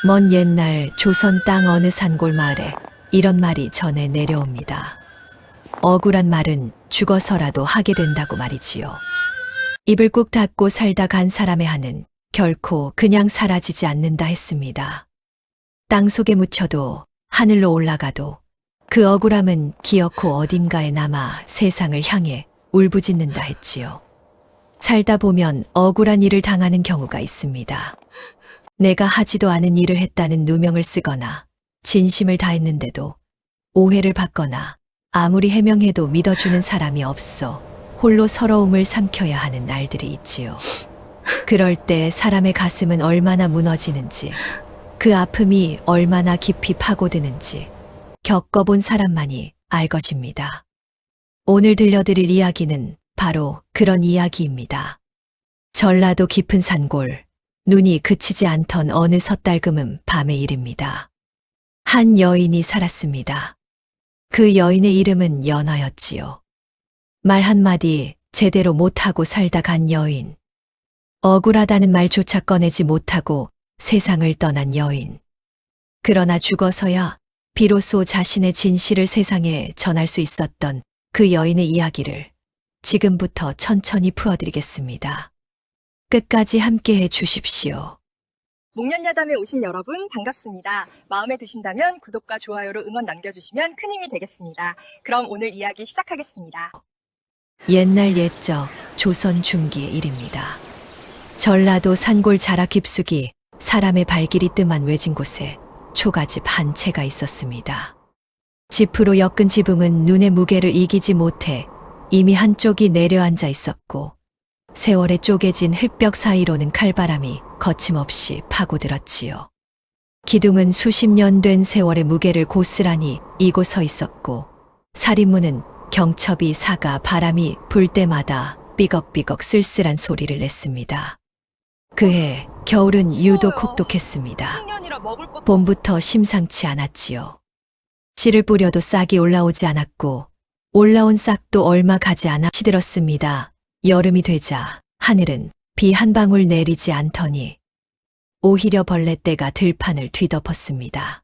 먼 옛날 조선 땅 어느 산골 마을에 이런 말이 전해 내려옵니다. 억울한 말은 죽어서라도 하게 된다고 말이지요. 입을 꾹 닫고 살다 간 사람의 한은 결코 그냥 사라지지 않는다 했습니다. 땅 속에 묻혀도 하늘로 올라가도 그 억울함은 기어코 어딘가에 남아 세상을 향해 울부짖는다 했지요. 살다 보면 억울한 일을 당하는 경우가 있습니다. 내가 하지도 않은 일을 했다는 누명을 쓰거나 진심을 다했는데도 오해를 받거나 아무리 해명해도 믿어주는 사람이 없어 홀로 서러움을 삼켜야 하는 날들이 있지요. 그럴 때 사람의 가슴은 얼마나 무너지는지, 그 아픔이 얼마나 깊이 파고드는지 겪어본 사람만이 알 것입니다. 오늘 들려드릴 이야기는 바로 그런 이야기입니다. 전라도 깊은 산골, 눈이 그치지 않던 어느 섣달금은 밤의 일입니다. 한 여인이 살았습니다. 그 여인의 이름은 연화였지요. 말 한마디 제대로 못하고 살다 간 여인. 억울하다는 말조차 꺼내지 못하고 세상을 떠난 여인. 그러나 죽어서야 비로소 자신의 진실을 세상에 전할 수 있었던 그 여인의 이야기를 지금부터 천천히 풀어드리겠습니다. 끝까지 함께해 주십시오. 목련야담에 오신 여러분 반갑습니다. 마음에 드신다면 구독과 좋아요로 응원 남겨주시면 큰 힘이 되겠습니다. 그럼 오늘 이야기 시작하겠습니다. 옛날 옛적 조선 중기의 일입니다. 전라도 산골 자락 깊숙이 사람의 발길이 뜸한 외진 곳에 초가집 한 채가 있었습니다. 지프로 엮은 지붕은 눈의 무게를 이기지 못해 이미 한쪽이 내려앉아 있었고 세월에 쪼개진 흙벽 사이로는 칼바람이 거침없이 파고들었지요. 기둥은 수십 년 된 세월의 무게를 고스란히 이고 서 있었고 살인문은 경첩이 사가 바람이 불 때마다 삐걱삐걱 쓸쓸한 소리를 냈습니다. 그해 겨울은 유독 혹독했습니다. 봄부터 심상치 않았지요. 씨를 뿌려도 싹이 올라오지 않았고 올라온 싹도 얼마 가지 않아 시들었습니다. 여름이 되자 하늘은 비 한 방울 내리지 않더니 오히려 벌레떼가 들판을 뒤덮었습니다.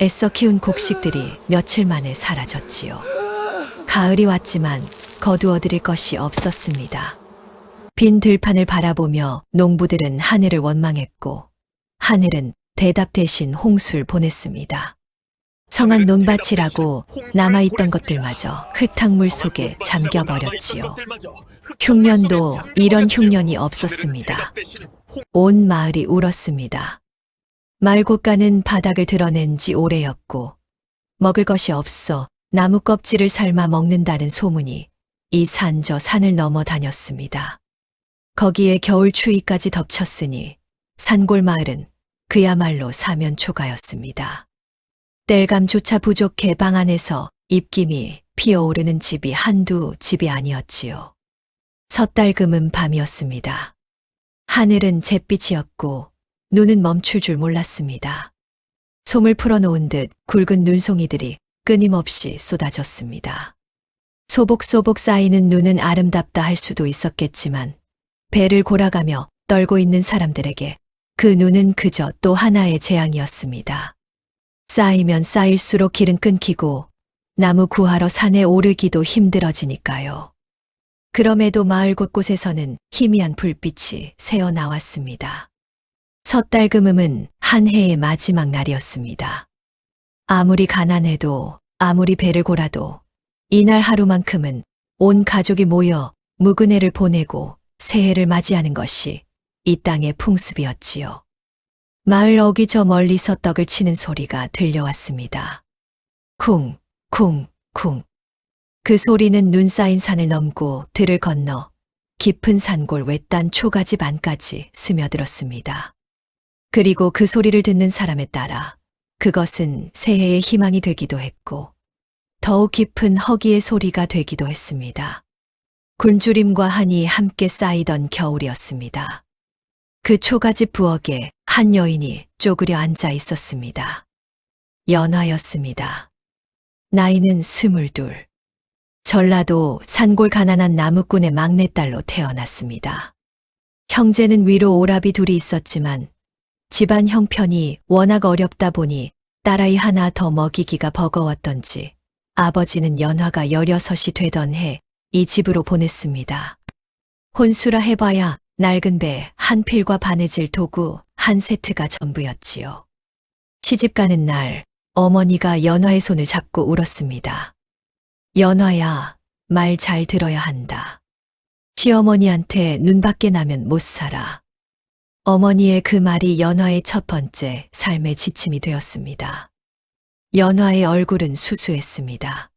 애써 키운 곡식들이 며칠 만에 사라졌지요. 가을이 왔지만 거두어들일 것이 없었습니다. 빈 들판을 바라보며 농부들은 하늘을 원망했고 하늘은 대답 대신 홍수를 보냈습니다. 성한 논밭이라고 남아있던 것들마저 흙탕물 속에 잠겨버렸지요. 흉년도 이런 흉년이 없었습니다. 온 마을이 울었습니다. 마을 곳간은 바닥을 드러낸 지 오래였고 먹을 것이 없어 나무 껍질을 삶아 먹는다는 소문이 이 산 저 산을 넘어 다녔습니다. 거기에 겨울 추위까지 덮쳤으니 산골 마을은 그야말로 사면초가였습니다. 땔감조차 부족해 방 안에서 입김이 피어오르는 집이 한두 집이 아니었지요. 섣달금은 밤이었습니다. 하늘은 잿빛이었고 눈은 멈출 줄 몰랐습니다. 솜을 풀어놓은 듯 굵은 눈송이들이 끊임없이 쏟아졌습니다. 소복소복 쌓이는 눈은 아름답다 할 수도 있었겠지만 배를 골아가며 떨고 있는 사람들에게 그 눈은 그저 또 하나의 재앙이었습니다. 쌓이면 쌓일수록 길은 끊기고 나무 구하러 산에 오르기도 힘들어지니까요. 그럼에도 마을 곳곳에서는 희미한 불빛이 새어나왔습니다. 섣달금음은 한 해의 마지막 날이었습니다. 아무리 가난해도 아무리 배를 골아도 이날 하루만큼은 온 가족이 모여 묵은 해를 보내고 새해를 맞이하는 것이 이 땅의 풍습이었지요. 마을 어귀 저 멀리서 떡을 치는 소리가 들려왔습니다. 쿵, 쿵, 쿵. 그 소리는 눈 쌓인 산을 넘고 들을 건너 깊은 산골 외딴 초가집 안까지 스며들었습니다. 그리고 그 소리를 듣는 사람에 따라 그것은 새해의 희망이 되기도 했고 더욱 깊은 허기의 소리가 되기도 했습니다. 굶주림과 한이 함께 쌓이던 겨울이었습니다. 그 초가집 부엌에 한 여인이 쪼그려 앉아 있었습니다. 연화였습니다. 나이는 22. 전라도 산골 가난한 나무꾼의 막내딸로 태어났습니다. 형제는 위로 오라비 둘이 있었지만 집안 형편이 워낙 어렵다 보니 딸아이 하나 더 먹이기가 버거웠던지 아버지는 연화가 16이 되던 해 이 집으로 보냈습니다. 혼수라 해봐야 낡은 배 한 필과 바느질 도구 한 세트가 전부였지요. 시집 가는 날 어머니가 연화의 손을 잡고 울었습니다. 연화야, 말 잘 들어야 한다. 시어머니한테 눈밖에 나면 못 살아. 어머니의 그 말이 연화의 첫 번째 삶의 지침이 되었습니다. 연화의 얼굴은 수수했습니다.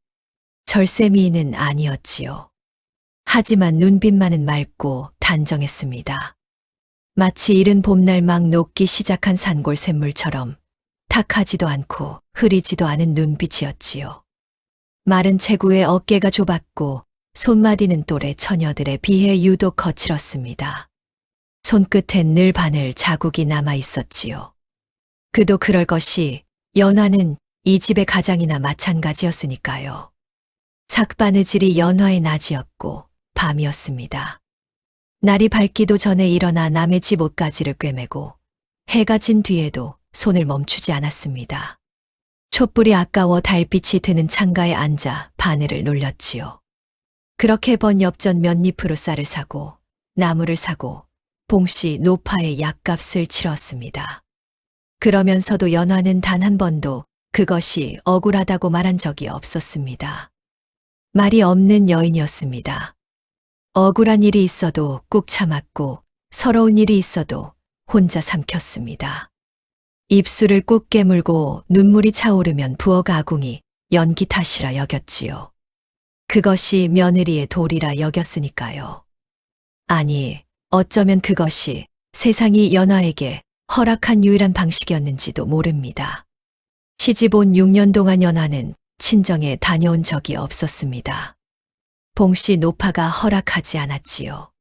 절세미인은 아니었지요. 하지만 눈빛만은 맑고 단정했습니다. 마치 이른 봄날 막 녹기 시작한 산골 샘물처럼 탁하지도 않고 흐리지도 않은 눈빛이었지요. 마른 체구의 어깨가 좁았고 손마디는 또래 처녀들에 비해 유독 거칠었습니다. 손끝엔 늘 바늘 자국이 남아 있었지요. 그도 그럴 것이 연화는 이 집의 가장이나 마찬가지였으니까요. 삭바느질이 연화의 낮이었고 밤이었습니다. 날이 밝기도 전에 일어나 남의 집 옷가지를 꿰매고 해가 진 뒤에도 손을 멈추지 않았습니다. 촛불이 아까워 달빛이 드는 창가에 앉아 바늘을 놀렸지요. 그렇게 번 엽전 몇 잎으로 쌀을 사고 나무를 사고 봉씨 노파의 약값을 치렀습니다. 그러면서도 연화는 단 한 번도 그것이 억울하다고 말한 적이 없었습니다. 말이 없는 여인이었습니다. 억울한 일이 있어도 꾹 참았고 서러운 일이 있어도 혼자 삼켰습니다. 입술을 꾹 깨물고 눈물이 차오르면 부엌 아궁이 연기 탓이라 여겼지요. 그것이 며느리의 도리라 여겼으니까요. 아니, 어쩌면 그것이 세상이 연화에게 허락한 유일한 방식이었는지도 모릅니다. 시집 온 6년 동안 연화는 친정에 다녀온 적이 없었습니다. 봉씨 노파가 허락하지 않았지요.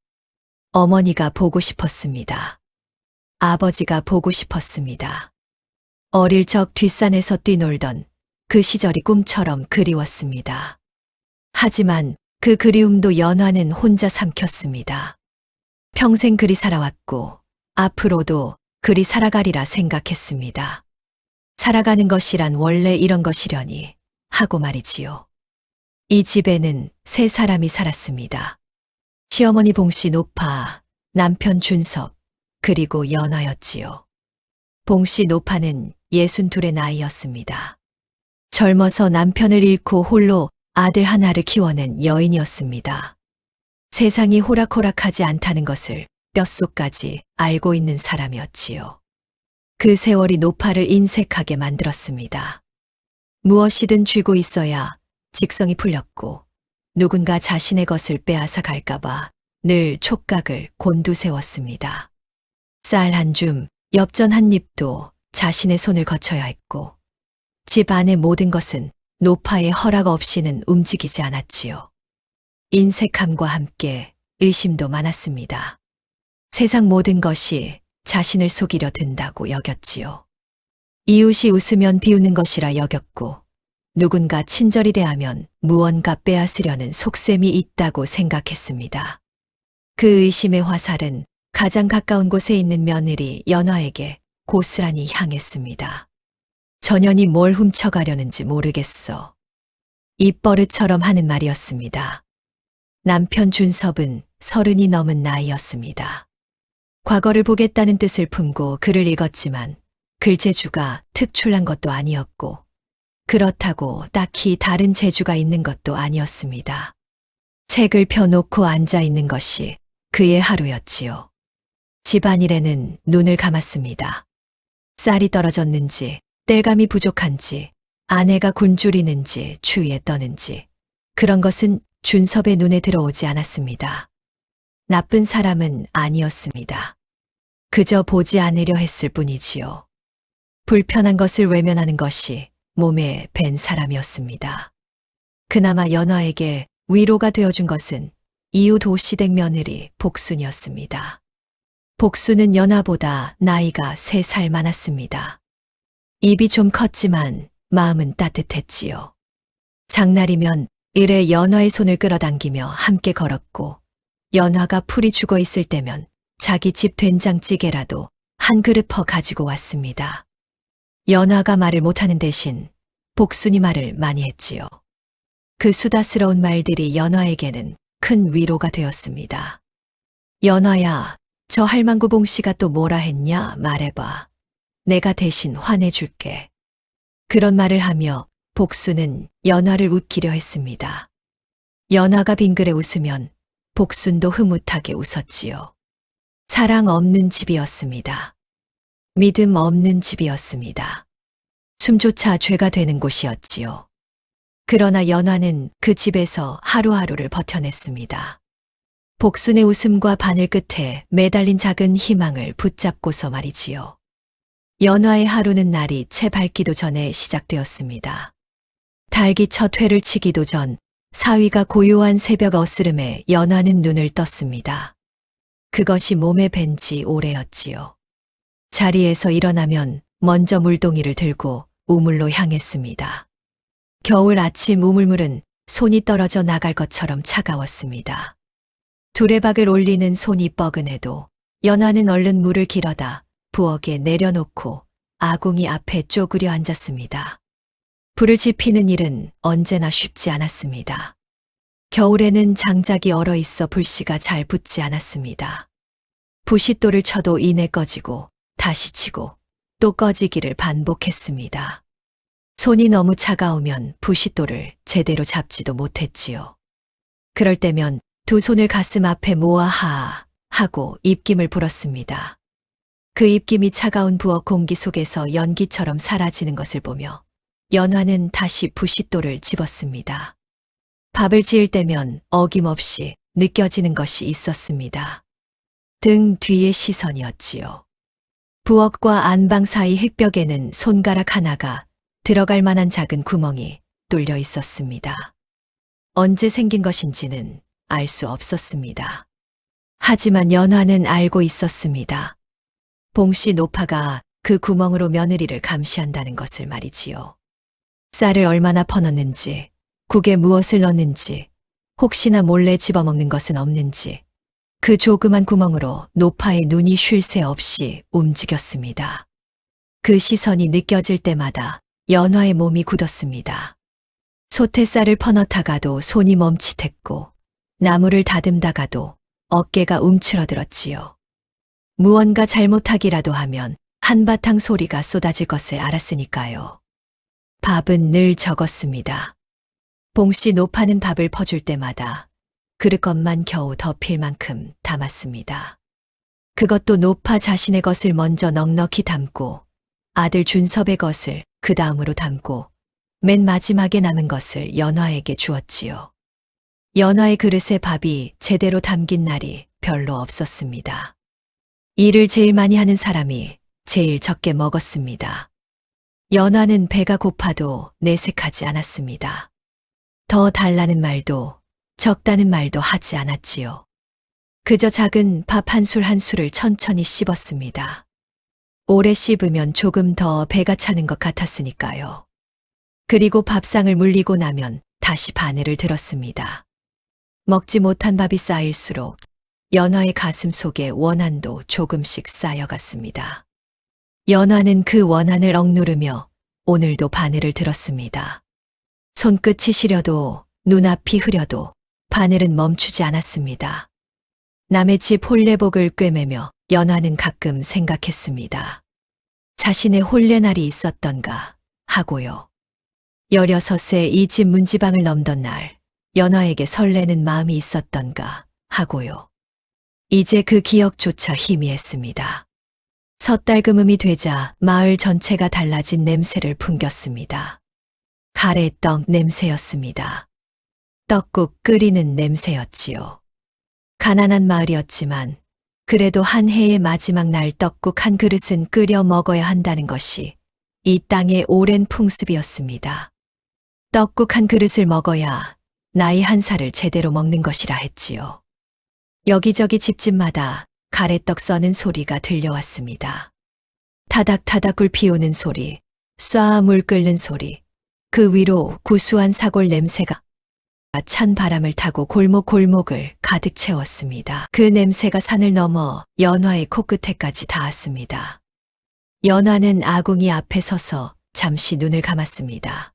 어머니가 보고 싶었습니다. 아버지가 보고 싶었습니다. 어릴 적 뒷산에서 뛰놀던 그 시절이 꿈처럼 그리웠습니다. 하지만 그 그리움도 연화는 혼자 삼켰습니다. 평생 그리 살아왔고 앞으로도 그리 살아가리라 생각했습니다. 살아가는 것이란 원래 이런 것이려니 하고 말이지요. 이 집에는 세 사람이 살았습니다. 시어머니 봉씨 노파, 남편 준섭, 그리고 연화였지요. 봉씨 노파는 62의 나이였습니다. 젊어서 남편을 잃고 홀로 아들 하나를 키워낸 여인이었습니다. 세상이 호락호락하지 않다는 것을 뼛속까지 알고 있는 사람이었지요. 그 세월이 노파를 인색하게 만들었습니다. 무엇이든 쥐고 있어야 직성이 풀렸고 누군가 자신의 것을 빼앗아 갈까봐 늘 촉각을 곤두세웠습니다. 쌀 한 줌, 엽전 한 입도 자신의 손을 거쳐야 했고 집 안의 모든 것은 노파의 허락 없이는 움직이지 않았지요. 인색함과 함께 의심도 많았습니다. 세상 모든 것이 자신을 속이려 든다고 여겼지요. 이웃이 웃으면 비웃는 것이라 여겼고 누군가 친절히 대하면 무언가 빼앗으려는 속셈이 있다고 생각했습니다. 그 의심의 화살은 가장 가까운 곳에 있는 며느리 연화에게 고스란히 향했습니다. 전현이 뭘 훔쳐가려는지 모르겠어. 입버릇처럼 하는 말이었습니다. 남편 준섭은 30이 넘은 나이였습니다. 과거를 보겠다는 뜻을 품고 글을 읽었지만 글재주가 특출난 것도 아니었고 그렇다고 딱히 다른 재주가 있는 것도 아니었습니다. 책을 펴놓고 앉아 있는 것이 그의 하루였지요. 집안일에는 눈을 감았습니다. 쌀이 떨어졌는지, 땔감이 부족한지, 아내가 굶주리는지, 추위에 떠는지 그런 것은 준섭의 눈에 들어오지 않았습니다. 나쁜 사람은 아니었습니다. 그저 보지 않으려 했을 뿐이지요. 불편한 것을 외면하는 것이 몸에 밴 사람이었습니다. 그나마 연화에게 위로가 되어준 것은 이웃 오시댁 며느리 복순이었습니다. 복순은 연화보다 나이가 3살 많았습니다. 입이 좀 컸지만 마음은 따뜻했지요. 장날이면 일에 연화의 손을 끌어당기며 함께 걸었고 연화가 풀이 죽어 있을 때면 자기 집 된장찌개라도 한 그릇 퍼 가지고 왔습니다. 연화가 말을 못하는 대신 복순이 말을 많이 했지요. 그 수다스러운 말들이 연화에게는 큰 위로가 되었습니다. 연화야, 저 할망구 봉씨가 또 뭐라 했냐 말해봐. 내가 대신 화내줄게. 그런 말을 하며 복순은 연화를 웃기려 했습니다. 연화가 빙그레 웃으면 복순도 흐뭇하게 웃었지요. 사랑 없는 집이었습니다. 믿음 없는 집이었습니다. 숨조차 죄가 되는 곳이었지요. 그러나 연화는 그 집에서 하루하루를 버텨냈습니다. 복순의 웃음과 바늘 끝에 매달린 작은 희망을 붙잡고서 말이지요. 연화의 하루는 날이 채 밝기도 전에 시작되었습니다. 달기 첫 회를 치기도 전 사위가 고요한 새벽 어스름에 연화는 눈을 떴습니다. 그것이 몸에 밴 지 오래였지요. 자리에서 일어나면 먼저 물동이를 들고 우물로 향했습니다. 겨울 아침 우물물은 손이 떨어져 나갈 것처럼 차가웠습니다. 두레박을 올리는 손이 뻐근해도 연화는 얼른 물을 길어다 부엌에 내려놓고 아궁이 앞에 쪼그려 앉았습니다. 불을 지피는 일은 언제나 쉽지 않았습니다. 겨울에는 장작이 얼어 있어 불씨가 잘 붙지 않았습니다. 부싯돌을 쳐도 이내 꺼지고 다시 치고 또 꺼지기를 반복했습니다. 손이 너무 차가우면 부싯돌을 제대로 잡지도 못했지요. 그럴 때면 두 손을 가슴 앞에 모아 하아 하고 입김을 불었습니다. 그 입김이 차가운 부엌 공기 속에서 연기처럼 사라지는 것을 보며 연화는 다시 부싯돌을 집었습니다. 밥을 지을 때면 어김없이 느껴지는 것이 있었습니다. 등 뒤의 시선이었지요. 부엌과 안방 사이 흙벽에는 손가락 하나가 들어갈 만한 작은 구멍이 뚫려 있었습니다. 언제 생긴 것인지는 알 수 없었습니다. 하지만 연화는 알고 있었습니다. 봉씨 노파가 그 구멍으로 며느리를 감시한다는 것을 말이지요. 쌀을 얼마나 퍼넣는지, 국에 무엇을 넣는지, 혹시나 몰래 집어먹는 것은 없는지, 그 조그만 구멍으로 노파의 눈이 쉴 새 없이 움직였습니다. 그 시선이 느껴질 때마다 연화의 몸이 굳었습니다. 소태쌀을 퍼넣다가도 손이 멈칫했고, 나무를 다듬다가도 어깨가 움츠러들었지요. 무언가 잘못하기라도 하면 한바탕 소리가 쏟아질 것을 알았으니까요. 밥은 늘 적었습니다. 봉씨 노파는 밥을 퍼줄 때마다 그릇것만 겨우 덮일 만큼 담았습니다. 그것도 노파 자신의 것을 먼저 넉넉히 담고 아들 준섭의 것을 그 다음으로 담고 맨 마지막에 남은 것을 연화에게 주었지요. 연화의 그릇에 밥이 제대로 담긴 날이 별로 없었습니다. 일을 제일 많이 하는 사람이 제일 적게 먹었습니다. 연화는 배가 고파도 내색하지 않았습니다. 더 달라는 말도 적다는 말도 하지 않았지요. 그저 작은 밥 한 술 한 술을 천천히 씹었습니다. 오래 씹으면 조금 더 배가 차는 것 같았으니까요. 그리고 밥상을 물리고 나면 다시 바늘을 들었습니다. 먹지 못한 밥이 쌓일수록 연화의 가슴 속에 원한도 조금씩 쌓여갔습니다. 연화는 그 원한을 억누르며 오늘도 바늘을 들었습니다. 손끝이 시려도 눈앞이 흐려도 바늘은 멈추지 않았습니다. 남의 집 혼례복을 꿰매며 연화는 가끔 생각했습니다. 자신의 혼례날이 있었던가 하고요. 16세 이 집 문지방을 넘던 날 연화에게 설레는 마음이 있었던가 하고요. 이제 그 기억조차 희미했습니다. 섣달금음이 되자 마을 전체가 달라진 냄새를 풍겼습니다. 가래떡 냄새였습니다. 떡국 끓이는 냄새였지요. 가난한 마을이었지만 그래도 한 해의 마지막 날 떡국 한 그릇은 끓여 먹어야 한다는 것이 이 땅의 오랜 풍습이었습니다. 떡국 한 그릇을 먹어야 나이 한 살을 제대로 먹는 것이라 했지요. 여기저기 집집마다 가래떡 써는 소리가 들려왔습니다. 타닥타닥 굴 피우는 소리, 쏴 물 끓는 소리, 그 위로 구수한 사골 냄새가 찬 바람을 타고 골목골목을 가득 채웠습니다. 그 냄새가 산을 넘어 연화의 코끝에까지 닿았습니다. 연화는 아궁이 앞에 서서 잠시 눈을 감았습니다.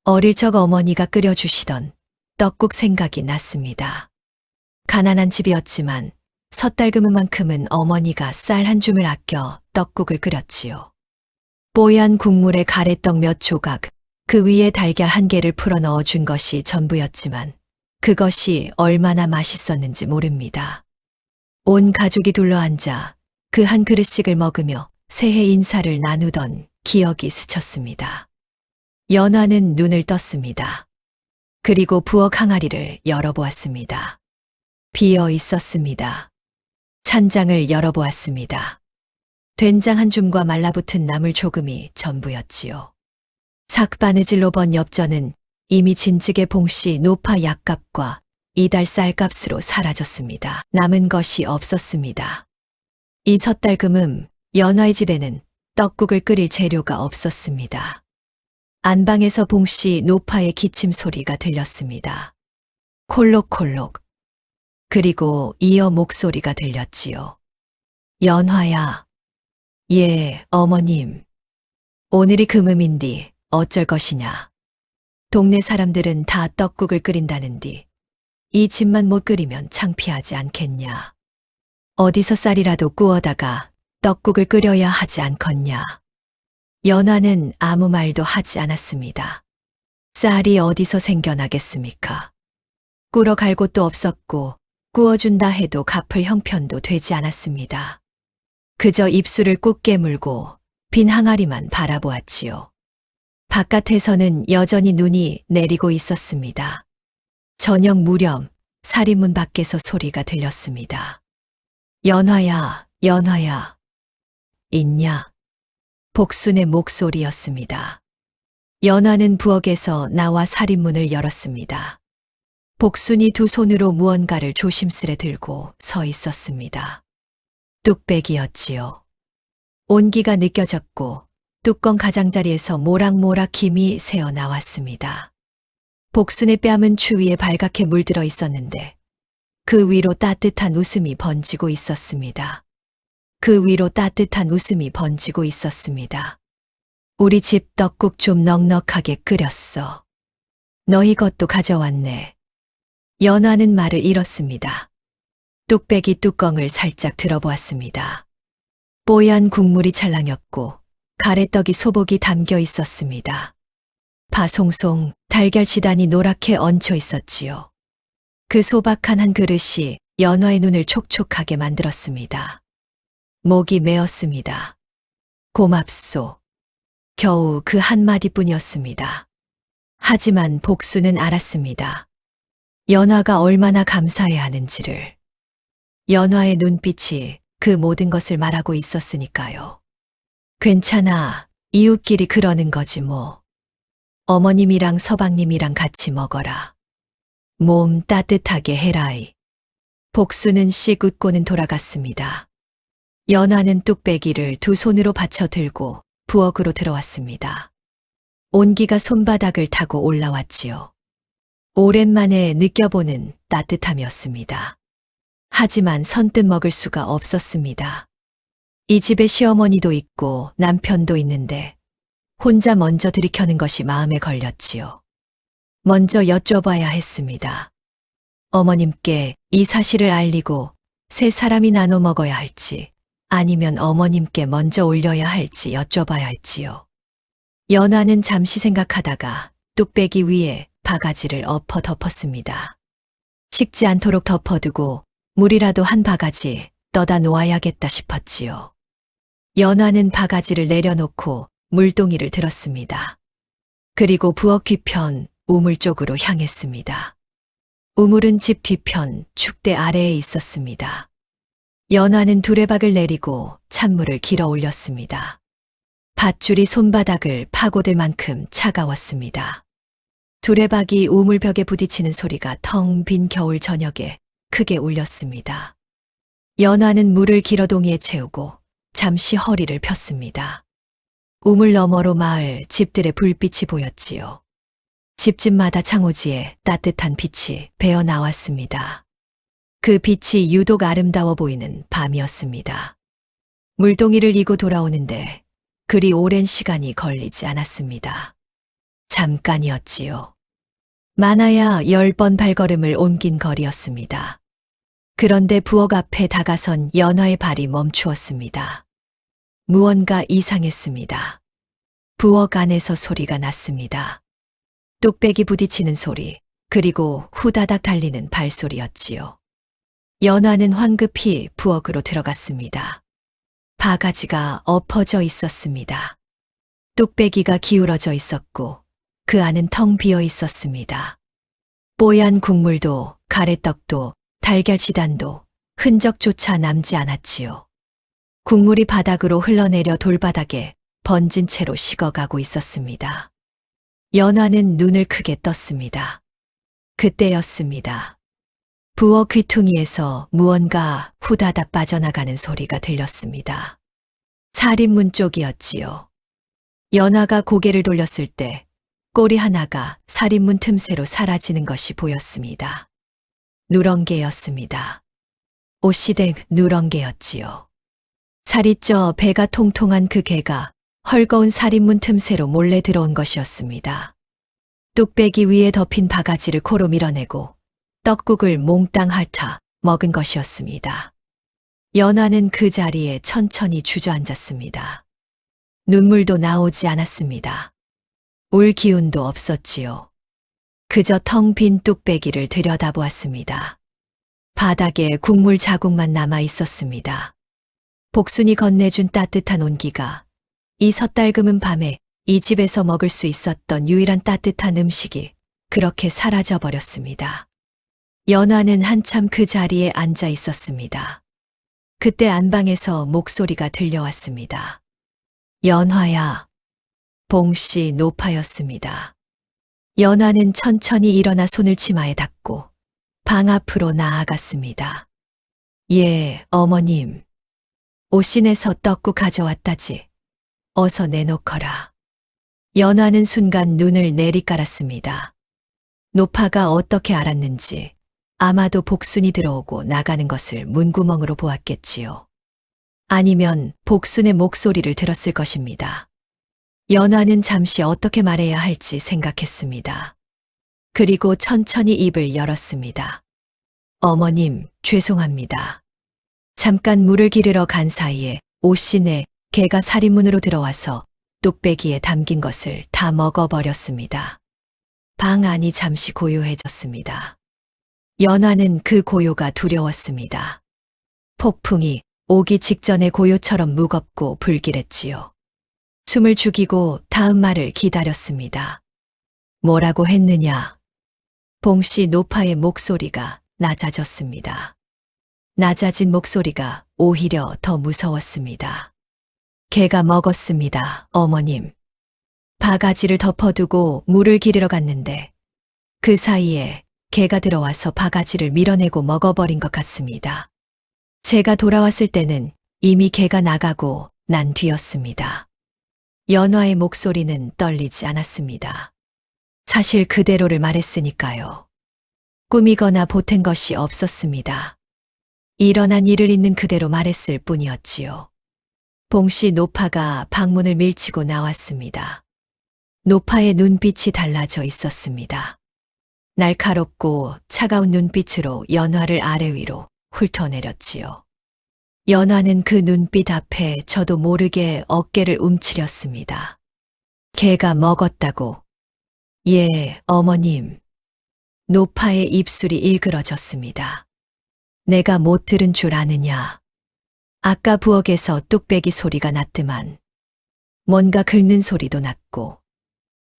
어릴 적 어머니가 끓여주시던 떡국 생각이 났습니다. 가난한 집이었지만 섣달그만큼은 어머니가 쌀 한 줌을 아껴 떡국을 끓였지요. 뽀얀 국물에 가래떡 몇 조각, 그 위에 달걀 한 개를 풀어 넣어준 것이 전부였지만 그것이 얼마나 맛있었는지 모릅니다. 온 가족이 둘러앉아 그 한 그릇씩을 먹으며 새해 인사를 나누던 기억이 스쳤습니다. 연화는 눈을 떴습니다. 그리고 부엌 항아리를 열어보았습니다. 비어 있었습니다. 찬장을 열어보았습니다. 된장 한 줌과 말라붙은 나물 조금이 전부였지요. 삭바느질로 번 엽전은 이미 진즉의 봉씨 노파 약값과 이달 쌀값으로 사라졌습니다. 남은 것이 없었습니다. 이 섣달금음 연화의 집에는 떡국을 끓일 재료가 없었습니다. 안방에서 봉씨 노파의 기침 소리가 들렸습니다. 콜록콜록. 그리고 이어 목소리가 들렸지요. 연화야. 예, 어머님. 오늘이 금음인디 어쩔 것이냐. 동네 사람들은 다 떡국을 끓인다는디 이 집만 못 끓이면 창피하지 않겠냐. 어디서 쌀이라도 구워다가 떡국을 끓여야 하지 않겠냐. 연화는 아무 말도 하지 않았습니다. 쌀이 어디서 생겨나겠습니까? 꿀어 갈 곳도 없었고 구워준다 해도 갚을 형편도 되지 않았습니다. 그저 입술을 꾹 깨물고 빈 항아리만 바라보았지요. 바깥에서는 여전히 눈이 내리고 있었습니다. 저녁 무렵 살인문 밖에서 소리가 들렸습니다. 연화야, 연화야. 있냐? 복순의 목소리였습니다. 연화는 부엌에서 나와 살인문을 열었습니다. 복순이 두 손으로 무언가를 조심스레 들고 서 있었습니다. 뚝배기였지요. 온기가 느껴졌고 뚜껑 가장자리에서 모락모락 김이 새어 나왔습니다. 복순의 뺨은 추위에 발갛게 물들어 있었는데 그 위로 따뜻한 웃음이 번지고 있었습니다. 그 위로 따뜻한 웃음이 번지고 있었습니다. 우리 집 떡국 좀 넉넉하게 끓였어. 너희 것도 가져왔네. 연화는 말을 잃었습니다. 뚝배기 뚜껑을 살짝 들어보았습니다. 뽀얀 국물이 찰랑였고 가래떡이 소복이 담겨 있었습니다. 파송송 달걀 지단이 노랗게 얹혀 있었지요. 그 소박한 한 그릇이 연화의 눈을 촉촉하게 만들었습니다. 목이 메었습니다. 고맙소. 겨우 그 한마디뿐이었습니다. 하지만 복수는 알았습니다. 연화가 얼마나 감사해야 하는지를. 연화의 눈빛이 그 모든 것을 말하고 있었으니까요. 괜찮아. 이웃끼리 그러는 거지 뭐. 어머님이랑 서방님이랑 같이 먹어라. 몸 따뜻하게 해라이. 복수는 씩 웃고는 돌아갔습니다. 연화는 뚝배기를 두 손으로 받쳐 들고 부엌으로 들어왔습니다. 온기가 손바닥을 타고 올라왔지요. 오랜만에 느껴보는 따뜻함이었습니다. 하지만 선뜻 먹을 수가 없었습니다. 이 집에 시어머니도 있고 남편도 있는데 혼자 먼저 들이켜는 것이 마음에 걸렸지요. 먼저 여쭤봐야 했습니다. 어머님께 이 사실을 알리고 세 사람이 나눠 먹어야 할지 아니면 어머님께 먼저 올려야 할지 여쭤봐야 했지요. 연화는 잠시 생각하다가 뚝배기 위에 바가지를 엎어 덮었습니다. 식지 않도록 덮어두고 물이라도 한 바가지 떠다 놓아야겠다 싶었지요. 연화는 바가지를 내려놓고 물동이를 들었습니다. 그리고 부엌 뒤편 우물 쪽으로 향했습니다. 우물은 집 뒤편 축대 아래에 있었습니다. 연화는 두레박을 내리고 찬물을 길어 올렸습니다. 밧줄이 손바닥을 파고들 만큼 차가웠습니다. 두레박이 우물벽에 부딪히는 소리가 텅 빈 겨울 저녁에 크게 울렸습니다. 연화는 물을 기러동이에 채우고 잠시 허리를 폈습니다. 우물 너머로 마을 집들의 불빛이 보였지요. 집집마다 창호지에 따뜻한 빛이 배어 나왔습니다. 그 빛이 유독 아름다워 보이는 밤이었습니다. 물동이를 이고 돌아오는데 그리 오랜 시간이 걸리지 않았습니다. 잠깐이었지요. 많아야 10번 발걸음을 옮긴 거리였습니다. 그런데 부엌 앞에 다가선 연화의 발이 멈추었습니다. 무언가 이상했습니다. 부엌 안에서 소리가 났습니다. 뚝배기 부딪히는 소리, 그리고 후다닥 달리는 발소리였지요. 연화는 황급히 부엌으로 들어갔습니다. 바가지가 엎어져 있었습니다. 뚝배기가 기울어져 있었고 그 안은 텅 비어 있었습니다. 뽀얀 국물도 가래떡도 달걀 지단도 흔적조차 남지 않았지요. 국물이 바닥으로 흘러내려 돌바닥에 번진 채로 식어가고 있었습니다. 연화는 눈을 크게 떴습니다. 그때였습니다. 부엌 귀퉁이에서 무언가 후다닥 빠져나가는 소리가 들렸습니다. 살인문 쪽이었지요. 연화가 고개를 돌렸을 때 꼬리 하나가 살인문 틈새로 사라지는 것이 보였습니다. 누렁개였습니다. 옷시댁 누렁개였지요. 살이 쪄 배가 통통한 그 개가 헐거운 살인문 틈새로 몰래 들어온 것이었습니다. 뚝배기 위에 덮인 바가지를 코로 밀어내고 떡국을 몽땅 핥아 먹은 것이었습니다. 연화는 그 자리에 천천히 주저앉았습니다. 눈물도 나오지 않았습니다. 울 기운도 없었지요. 그저 텅 빈 뚝배기를 들여다보았습니다. 바닥에 국물 자국만 남아 있었습니다. 복순이 건네준 따뜻한 온기가 이 섣달금은 밤에 이 집에서 먹을 수 있었던 유일한 따뜻한 음식이 그렇게 사라져 버렸습니다. 연화는 한참 그 자리에 앉아 있었습니다. 그때 안방에서 목소리가 들려왔습니다. 연화야. 봉씨 노파였습니다. 연화는 천천히 일어나 손을 치마에 닦고 방 앞으로 나아갔습니다. 예, 어머님. 옷신에서 떡국 가져왔다지. 어서 내놓거라. 연화는 순간 눈을 내리깔았습니다. 노파가 어떻게 알았는지 아마도 복순이 들어오고 나가는 것을 문구멍으로 보았겠지요. 아니면 복순의 목소리를 들었을 것입니다. 연화는 잠시 어떻게 말해야 할지 생각했습니다. 그리고 천천히 입을 열었습니다. 어머님, 죄송합니다. 잠깐 물을 기르러 간 사이에 옷신에 개가 살인문으로 들어와서 뚝배기에 담긴 것을 다 먹어버렸습니다. 방 안이 잠시 고요해졌습니다. 연화는 그 고요가 두려웠습니다. 폭풍이 오기 직전의 고요처럼 무겁고 불길했지요. 숨을 죽이고 다음 말을 기다렸습니다. 뭐라고 했느냐? 봉씨 노파의 목소리가 낮아졌습니다. 낮아진 목소리가 오히려 더 무서웠습니다. 개가 먹었습니다, 어머님. 바가지를 덮어두고 물을 기르러 갔는데 그 사이에 개가 들어와서 바가지를 밀어내고 먹어버린 것 같습니다. 제가 돌아왔을 때는 이미 개가 나가고 난 뒤였습니다. 연화의 목소리는 떨리지 않았습니다. 사실 그대로를 말했으니까요. 꾸미거나 보탠 것이 없었습니다. 일어난 일을 있는 그대로 말했을 뿐이었지요. 봉씨 노파가 방문을 밀치고 나왔습니다. 노파의 눈빛이 달라져 있었습니다. 날카롭고 차가운 눈빛으로 연화를 아래 위로 훑어내렸지요. 연화는 그 눈빛 앞에 저도 모르게 어깨를 움츠렸습니다. 개가 먹었다고. 예, 어머님. 노파의 입술이 일그러졌습니다. 내가 못 들은 줄 아느냐. 아까 부엌에서 뚝배기 소리가 났더만. 뭔가 긁는 소리도 났고.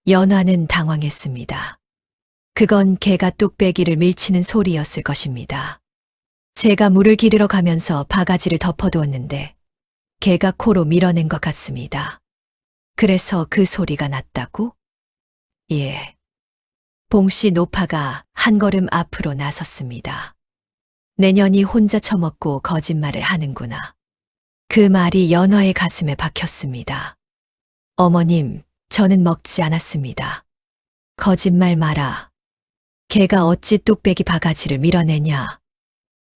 연화는 당황했습니다. 그건 개가 뚝배기를 밀치는 소리였을 것입니다. 제가 물을 기르러 가면서 바가지를 덮어두었는데 개가 코로 밀어낸 것 같습니다. 그래서 그 소리가 났다고? 예. 봉씨 노파가 한 걸음 앞으로 나섰습니다. 내년이 혼자 처먹고 거짓말을 하는구나. 그 말이 연화의 가슴에 박혔습니다. 어머님, 저는 먹지 않았습니다. 거짓말 마라. 개가 어찌 뚝배기 바가지를 밀어내냐.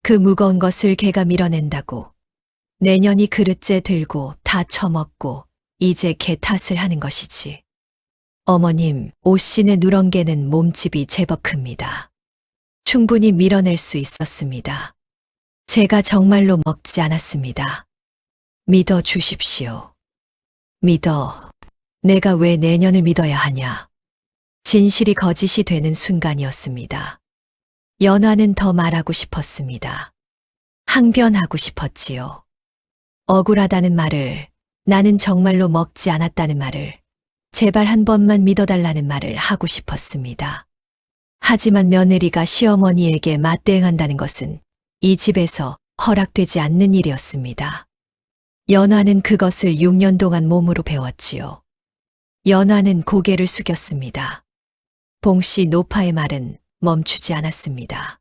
그 무거운 것을 개가 밀어낸다고. 내년이 그릇째 들고 다 처먹고 이제 개 탓을 하는 것이지. 어머님, 오씨네 누렁개는 몸집이 제법 큽니다. 충분히 밀어낼 수 있었습니다. 제가 정말로 먹지 않았습니다. 믿어 주십시오. 믿어. 내가 왜 내년을 믿어야 하냐. 진실이 거짓이 되는 순간이었습니다. 연화는 더 말하고 싶었습니다. 항변하고 싶었지요. 억울하다는 말을, 나는 정말로 먹지 않았다는 말을, 제발 한 번만 믿어달라는 말을 하고 싶었습니다. 하지만 며느리가 시어머니에게 맞대응한다는 것은 이 집에서 허락되지 않는 일이었습니다. 연화는 그것을 6년 동안 몸으로 배웠지요. 연화는 고개를 숙였습니다. 봉씨 노파의 말은 멈추지 않았습니다.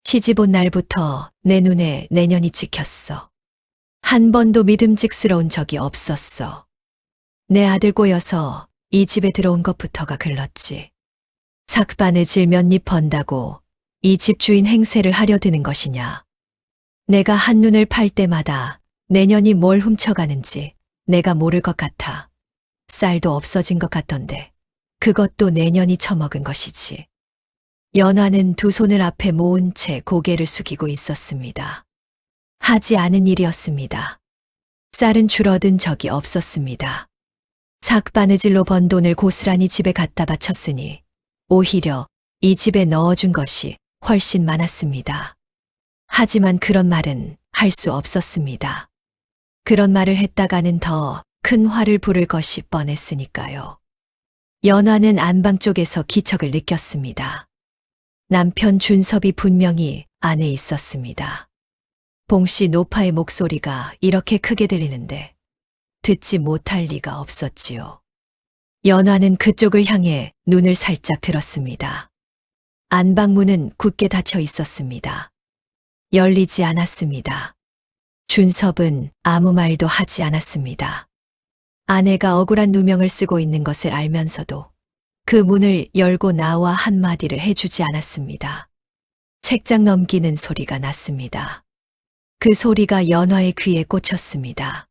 시집 온 날부터 내 눈에 내년이 찍혔어. 한 번도 믿음직스러운 적이 없었어. 내 아들 꼬여서 이 집에 들어온 것부터가 글렀지. 삭바느질 몇 입 번다고 이 집주인 행세를 하려 드는 것이냐. 내가 한눈을 팔 때마다 내년이 뭘 훔쳐가는지 내가 모를 것 같아. 쌀도 없어진 것 같던데 그것도 내년이 처먹은 것이지. 연화는 두 손을 앞에 모은 채 고개를 숙이고 있었습니다. 하지 않은 일이었습니다. 쌀은 줄어든 적이 없었습니다. 삭바느질로 번 돈을 고스란히 집에 갖다 바쳤으니 오히려 이 집에 넣어준 것이 훨씬 많았습니다. 하지만 그런 말은 할 수 없었습니다. 그런 말을 했다가는 더 큰 화를 부를 것이 뻔했으니까요. 연화는 안방 쪽에서 기척을 느꼈습니다. 남편 준섭이 분명히 안에 있었습니다. 봉씨 노파의 목소리가 이렇게 크게 들리는데 듣지 못할 리가 없었지요. 연화는 그쪽을 향해 눈을 살짝 들었습니다. 안방문은 굳게 닫혀 있었습니다. 열리지 않았습니다. 준섭은 아무 말도 하지 않았습니다. 아내가 억울한 누명을 쓰고 있는 것을 알면서도 그 문을 열고 나와 한마디를 해주지 않았습니다. 책장 넘기는 소리가 났습니다. 그 소리가 연화의 귀에 꽂혔습니다.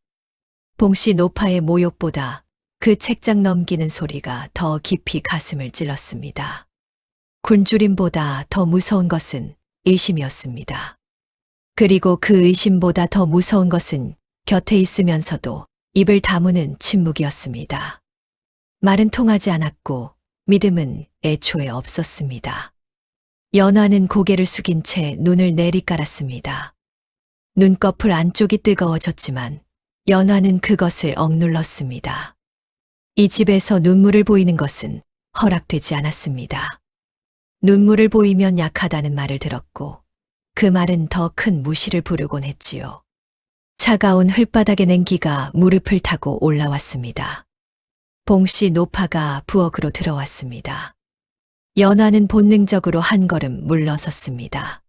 봉씨 노파의 모욕보다 그 책장 넘기는 소리가 더 깊이 가슴을 찔렀습니다. 굶주림보다 더 무서운 것은 의심이었습니다. 그리고 그 의심보다 더 무서운 것은 곁에 있으면서도 입을 다무는 침묵이었습니다. 말은 통하지 않았고 믿음은 애초에 없었습니다. 연화는 고개를 숙인 채 눈을 내리깔았습니다. 눈꺼풀 안쪽이 뜨거워졌지만 연화는 그것을 억눌렀습니다. 이 집에서 눈물을 보이는 것은 허락되지 않았습니다. 눈물을 보이면 약하다는 말을 들었고 그 말은 더 큰 무시를 부르곤 했지요. 차가운 흙바닥의 냉기가 무릎을 타고 올라왔습니다. 봉씨 노파가 부엌으로 들어왔습니다. 연화는 본능적으로 한 걸음 물러섰습니다.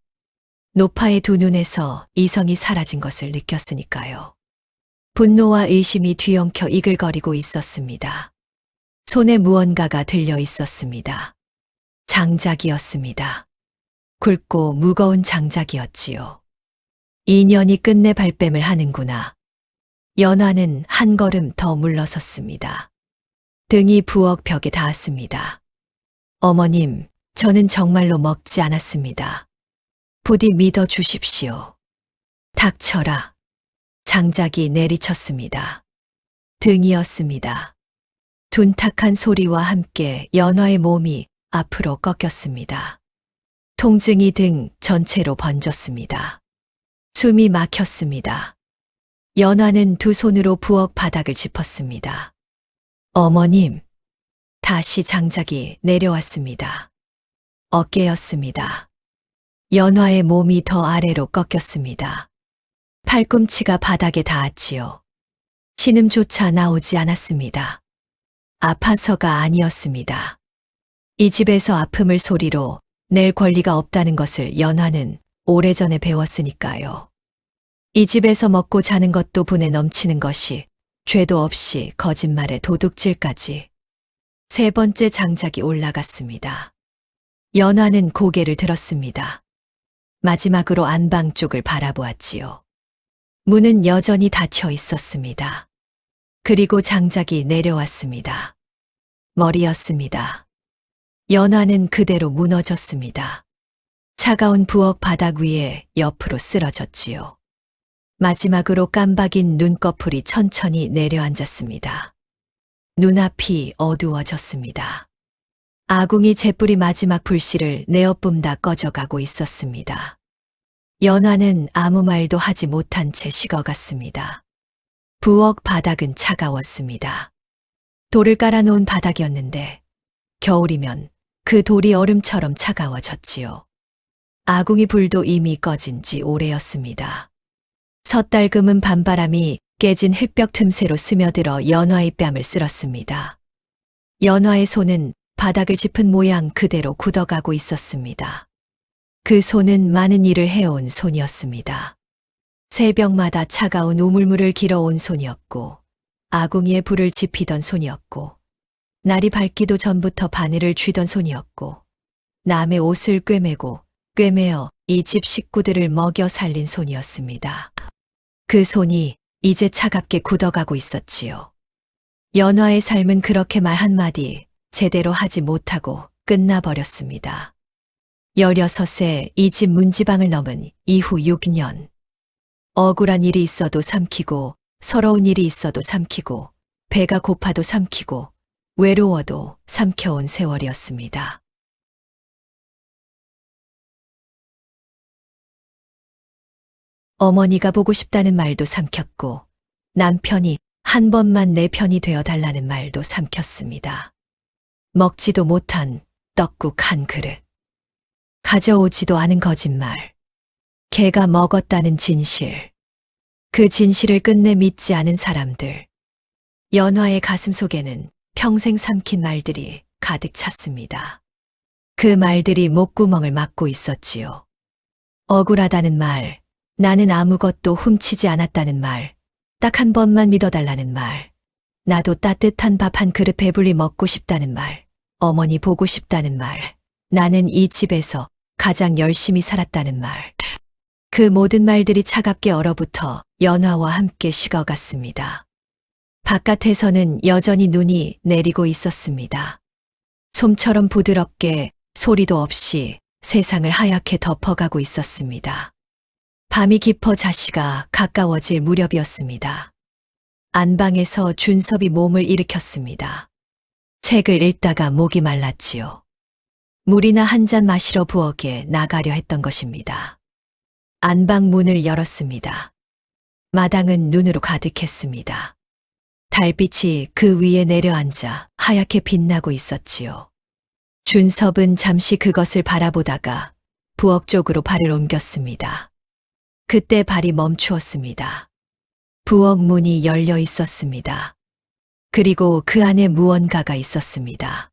노파의 두 눈에서 이성이 사라진 것을 느꼈으니까요. 분노와 의심이 뒤엉켜 이글거리고 있었습니다. 손에 무언가가 들려 있었습니다. 장작이었습니다. 굵고 무거운 장작이었지요. 인연이 끝내 발뺌을 하는구나. 연화는 한 걸음 더 물러섰습니다. 등이 부엌 벽에 닿았습니다. 어머님, 저는 정말로 먹지 않았습니다. 부디 믿어 주십시오. 닥쳐라. 장작이 내리쳤습니다. 등이었습니다. 둔탁한 소리와 함께 연화의 몸이 앞으로 꺾였습니다. 통증이 등 전체로 번졌습니다. 숨이 막혔습니다. 연화는 두 손으로 부엌 바닥을 짚었습니다. 어머님, 다시 장작이 내려왔습니다. 어깨였습니다. 연화의 몸이 더 아래로 꺾였습니다. 팔꿈치가 바닥에 닿았지요. 신음조차 나오지 않았습니다. 아파서가 아니었습니다. 이 집에서 아픔을 소리로 낼 권리가 없다는 것을 연화는 오래전에 배웠으니까요. 이 집에서 먹고 자는 것도 분에 넘치는 것이 죄도 없이 거짓말에 도둑질까지. 세 번째 장작이 올라갔습니다. 연화는 고개를 들었습니다. 마지막으로 안방 쪽을 바라보았지요. 문은 여전히 닫혀 있었습니다. 그리고 장작이 내려왔습니다. 머리였습니다. 연화는 그대로 무너졌습니다. 차가운 부엌 바닥 위에 옆으로 쓰러졌지요. 마지막으로 깜박인 눈꺼풀이 천천히 내려앉았습니다. 눈앞이 어두워졌습니다. 아궁이 재불이 마지막 불씨를 내어뿜다 꺼져가고 있었습니다. 연화는 아무 말도 하지 못한 채 식어갔습니다. 부엌 바닥은 차가웠습니다. 돌을 깔아놓은 바닥이었는데 겨울이면 그 돌이 얼음처럼 차가워졌지요. 아궁이 불도 이미 꺼진 지 오래였습니다. 섣달금은 밤바람이 깨진 흙벽 틈새로 스며들어 연화의 뺨을 쓸었습니다. 연화의 손은 바닥을 짚은 모양 그대로 굳어가고 있었습니다. 그 손은 많은 일을 해온 손이었습니다. 새벽마다 차가운 우물물을 길어온 손이었고, 아궁이에 불을 지피던 손이었고, 날이 밝기도 전부터 바늘을 쥐던 손이었고, 남의 옷을 꿰매어 이 집 식구들을 먹여 살린 손이었습니다. 그 손이 이제 차갑게 굳어가고 있었지요. 연화의 삶은 그렇게 말 한마디 제대로 하지 못하고 끝나버렸습니다. 16세 이 집 문지방을 넘은 이후 6년. 억울한 일이 있어도 삼키고, 서러운 일이 있어도 삼키고, 배가 고파도 삼키고, 외로워도 삼켜온 세월이었습니다. 어머니가 보고 싶다는 말도 삼켰고, 남편이 한 번만 내 편이 되어 달라는 말도 삼켰습니다. 먹지도 못한 떡국 한 그릇. 가져오지도 않은 거짓말. 개가 먹었다는 진실. 그 진실을 끝내 믿지 않은 사람들. 연화의 가슴 속에는 평생 삼킨 말들이 가득 찼습니다. 그 말들이 목구멍을 막고 있었지요. 억울하다는 말, 나는 아무것도 훔치지 않았다는 말, 딱 한 번만 믿어달라는 말, 나도 따뜻한 밥 한 그릇 배불리 먹고 싶다는 말, 어머니 보고 싶다는 말, 나는 이 집에서 가장 열심히 살았다는 말. 그 모든 말들이 차갑게 얼어붙어 연화와 함께 식어갔습니다. 바깥에서는 여전히 눈이 내리고 있었습니다. 솜처럼 부드럽게 소리도 없이 세상을 하얗게 덮어가고 있었습니다. 밤이 깊어 자시가 가까워질 무렵이었습니다. 안방에서 준섭이 몸을 일으켰습니다. 책을 읽다가 목이 말랐지요. 물이나 한 잔 마시러 부엌에 나가려 했던 것입니다. 안방 문을 열었습니다. 마당은 눈으로 가득했습니다. 달빛이 그 위에 내려앉아 하얗게 빛나고 있었지요. 준섭은 잠시 그것을 바라보다가 부엌 쪽으로 발을 옮겼습니다. 그때 발이 멈추었습니다. 부엌 문이 열려 있었습니다. 그리고 그 안에 무언가가 있었습니다.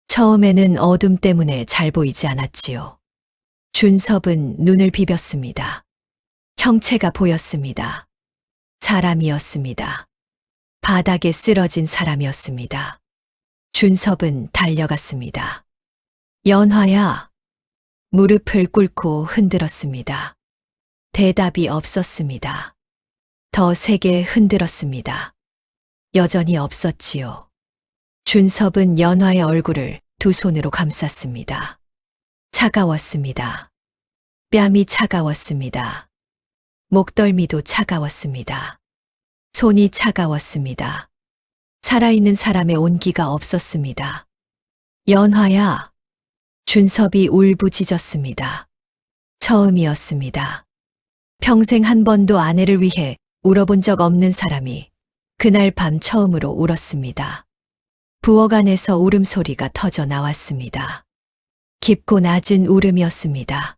처음에는 어둠 때문에 잘 보이지 않았지요. 준섭은 눈을 비볐습니다. 형체가 보였습니다. 사람이었습니다. 바닥에 쓰러진 사람이었습니다. 준섭은 달려갔습니다. 연화야. 무릎을 꿇고 흔들었습니다. 대답이 없었습니다. 더 세게 흔들었습니다. 여전히 없었지요. 준섭은 연화의 얼굴을 두 손으로 감쌌습니다. 차가웠습니다. 뺨이 차가웠습니다. 목덜미도 차가웠습니다. 손이 차가웠습니다. 살아있는 사람의 온기가 없었습니다. 연화야. 준섭이 울부짖었습니다. 처음이었습니다. 평생 한 번도 아내를 위해 울어본 적 없는 사람이 그날 밤 처음으로 울었습니다. 부엌 안에서 울음소리가 터져 나왔습니다. 깊고 낮은 울음이었습니다.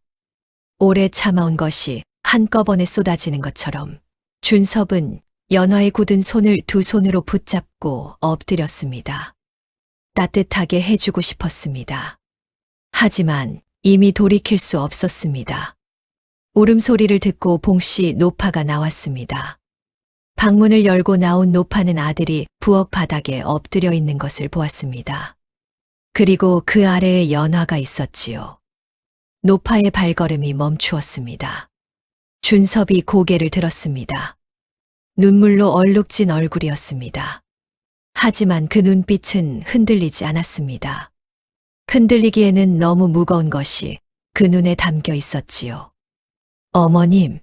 오래 참아온 것이 한꺼번에 쏟아지는 것처럼 준섭은 연화의 굳은 손을 두 손으로 붙잡고 엎드렸습니다. 따뜻하게 해주고 싶었습니다. 하지만 이미 돌이킬 수 없었습니다. 울음소리를 듣고 봉씨 노파가 나왔습니다. 방문을 열고 나온 노파는 아들이 부엌 바닥에 엎드려 있는 것을 보았습니다. 그리고 그 아래에 연화가 있었지요. 노파의 발걸음이 멈추었습니다. 준섭이 고개를 들었습니다. 눈물로 얼룩진 얼굴이었습니다. 하지만 그 눈빛은 흔들리지 않았습니다. 흔들리기에는 너무 무거운 것이 그 눈에 담겨 있었지요. 어머님.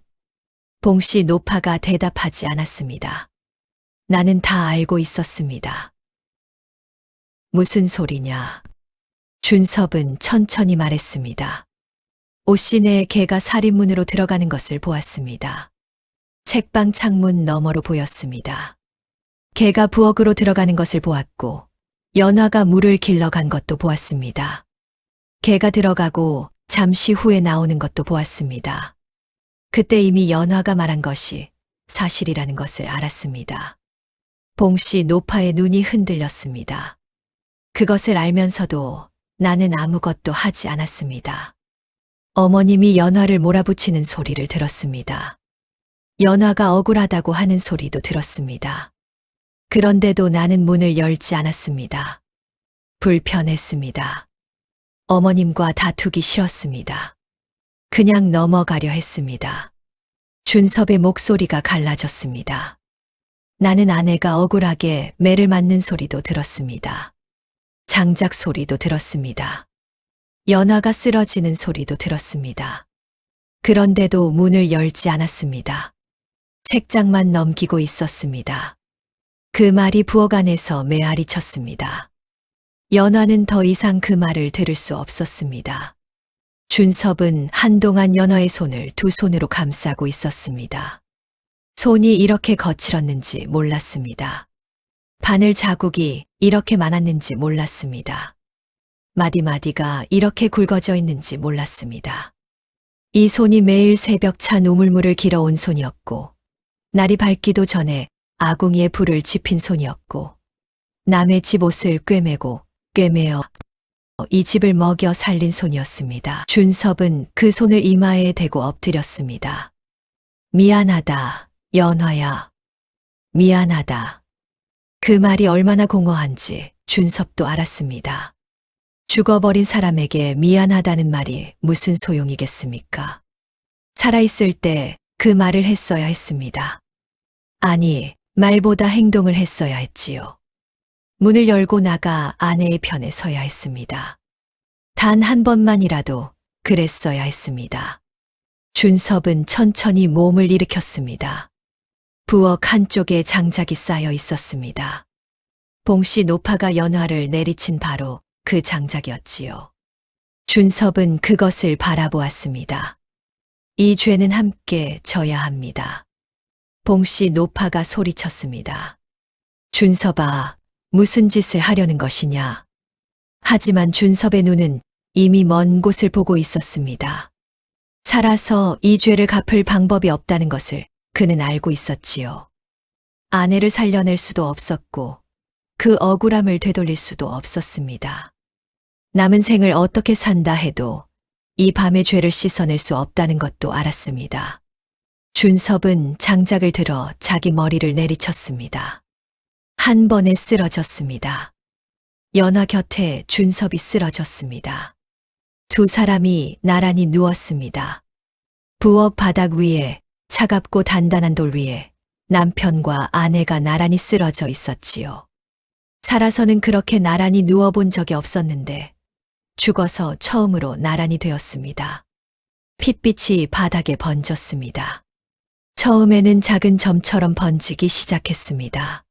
봉씨 노파가 대답하지 않았습니다. 나는 다 알고 있었습니다. 무슨 소리냐? 준섭은 천천히 말했습니다. 옷시내에 개가 살인문으로 들어가는 것을 보았습니다. 책방 창문 너머로 보였습니다. 개가 부엌으로 들어가는 것을 보았고 연화가 물을 길러간 것도 보았습니다. 개가 들어가고 잠시 후에 나오는 것도 보았습니다. 그때 이미 연화가 말한 것이 사실이라는 것을 알았습니다. 봉씨 노파의 눈이 흔들렸습니다. 그것을 알면서도 나는 아무것도 하지 않았습니다. 어머님이 연화를 몰아붙이는 소리를 들었습니다. 연화가 억울하다고 하는 소리도 들었습니다. 그런데도 나는 문을 열지 않았습니다. 불편했습니다. 어머님과 다투기 싫었습니다. 그냥 넘어가려 했습니다. 준섭의 목소리가 갈라졌습니다. 나는 아내가 억울하게 매를 맞는 소리도 들었습니다. 장작 소리도 들었습니다. 연화가 쓰러지는 소리도 들었습니다. 그런데도 문을 열지 않았습니다. 책장만 넘기고 있었습니다. 그 말이 부엌 안에서 메아리 쳤습니다. 연화는 더 이상 그 말을 들을 수 없었습니다. 준섭은 한동안 연화의 손을 두 손으로 감싸고 있었습니다. 손이 이렇게 거칠었는지 몰랐습니다. 바늘 자국이 이렇게 많았는지 몰랐습니다. 마디마디가 이렇게 굵어져 있는지 몰랐습니다. 이 손이 매일 새벽 찬 우물물을 길어온 손이었고, 날이 밝기도 전에 아궁이에 불을 지핀 손이었고, 남의 집 옷을 꿰매어 이 집을 먹여 살린 손이었습니다. 준섭은 그 손을 이마에 대고 엎드렸습니다. 미안하다, 연화야. 미안하다. 그 말이 얼마나 공허한지 준섭도 알았습니다. 죽어버린 사람에게 미안하다는 말이 무슨 소용이겠습니까? 살아있을 때 그 말을 했어야 했습니다. 아니, 말보다 행동을 했어야 했지요. 문을 열고 나가 아내의 편에 서야 했습니다. 단 한 번만이라도 그랬어야 했습니다. 준섭은 천천히 몸을 일으켰습니다. 부엌 한쪽에 장작이 쌓여 있었습니다. 봉씨 노파가 연화를 내리친 바로 그 장작이었지요. 준섭은 그것을 바라보았습니다. 이 죄는 함께 져야 합니다. 봉씨 노파가 소리쳤습니다. 준섭아, 무슨 짓을 하려는 것이냐? 하지만 준섭의 눈은 이미 먼 곳을 보고 있었습니다. 살아서 이 죄를 갚을 방법이 없다는 것을 그는 알고 있었지요. 아내를 살려낼 수도 없었고 그 억울함을 되돌릴 수도 없었습니다. 남은 생을 어떻게 산다 해도 이 밤의 죄를 씻어낼 수 없다는 것도 알았습니다. 준섭은 장작을 들어 자기 머리를 내리쳤습니다. 한 번에 쓰러졌습니다. 연화 곁에 준섭이 쓰러졌습니다. 두 사람이 나란히 누웠습니다. 부엌 바닥 위에 차갑고 단단한 돌 위에 남편과 아내가 나란히 쓰러져 있었지요. 살아서는 그렇게 나란히 누워본 적이 없었는데 죽어서 처음으로 나란히 되었습니다. 핏빛이 바닥에 번졌습니다. 처음에는 작은 점처럼 번지기 시작했습니다.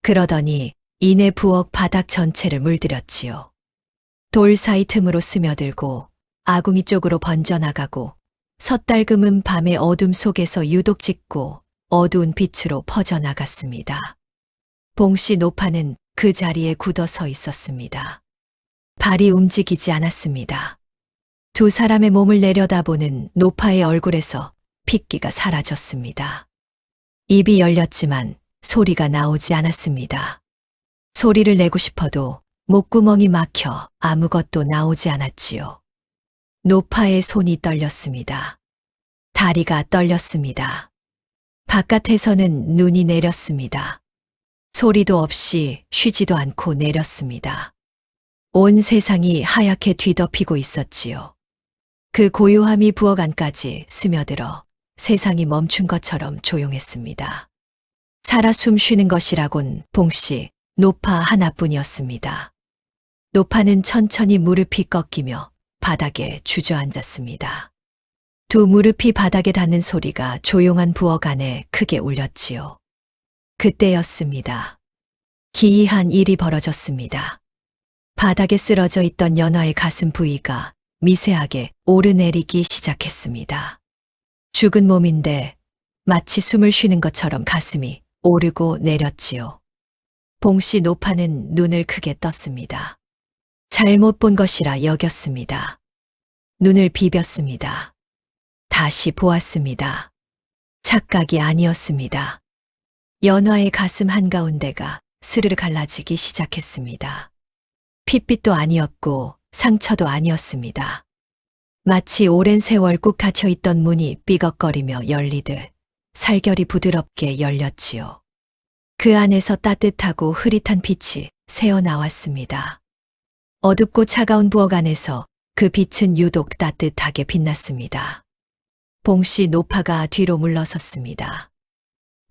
그러더니 이내 부엌 바닥 전체를 물들였지요. 돌 사이 틈으로 스며들고 아궁이 쪽으로 번져나가고 섣달금은 밤의 어둠 속에서 유독 짙고 어두운 빛으로 퍼져나갔습니다. 봉씨 노파는 그 자리에 굳어 서 있었습니다. 발이 움직이지 않았습니다. 두 사람의 몸을 내려다보는 노파의 얼굴에서 핏기가 사라졌습니다. 입이 열렸지만 소리가 나오지 않았습니다. 소리를 내고 싶어도 목구멍이 막혀 아무것도 나오지 않았지요. 노파의 손이 떨렸습니다. 다리가 떨렸습니다. 바깥에서는 눈이 내렸습니다. 소리도 없이 쉬지도 않고 내렸습니다. 온 세상이 하얗게 뒤덮이고 있었지요. 그 고요함이 부엌 안까지 스며들어 세상이 멈춘 것처럼 조용했습니다. 살아 숨 쉬는 것이라곤 봉씨, 노파 하나뿐이었습니다. 노파는 천천히 무릎이 꺾이며 바닥에 주저앉았습니다. 두 무릎이 바닥에 닿는 소리가 조용한 부엌 안에 크게 울렸지요. 그때였습니다. 기이한 일이 벌어졌습니다. 바닥에 쓰러져 있던 연화의 가슴 부위가 미세하게 오르내리기 시작했습니다. 죽은 몸인데 마치 숨을 쉬는 것처럼 가슴이 오르고 내렸지요. 봉씨 노파는 눈을 크게 떴습니다. 잘못 본 것이라 여겼습니다. 눈을 비볐습니다. 다시 보았습니다. 착각이 아니었습니다. 연화의 가슴 한가운데가 스르르 갈라지기 시작했습니다. 핏빛도 아니었고 상처도 아니었습니다. 마치 오랜 세월 꾹 닫혀 있던 문이 삐걱거리며 열리듯 살결이 부드럽게 열렸지요. 그 안에서 따뜻하고 흐릿한 빛이 새어나왔습니다. 어둡고 차가운 부엌 안에서 그 빛은 유독 따뜻하게 빛났습니다. 봉씨 노파가 뒤로 물러섰습니다.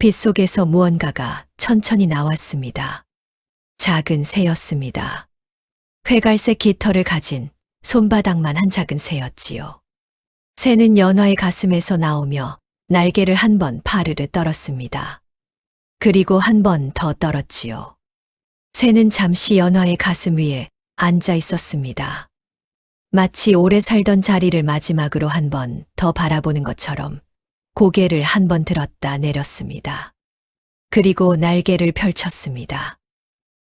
빛 속에서 무언가가 천천히 나왔습니다. 작은 새였습니다. 회갈색 깃털을 가진 손바닥만 한 작은 새였지요. 새는 연화의 가슴에서 나오며 날개를 한 번 파르르 떨었습니다. 그리고 한 번 더 떨었지요. 새는 잠시 연화의 가슴 위에 앉아 있었습니다. 마치 오래 살던 자리를 마지막으로 한 번 더 바라보는 것처럼 고개를 한 번 들었다 내렸습니다. 그리고 날개를 펼쳤습니다.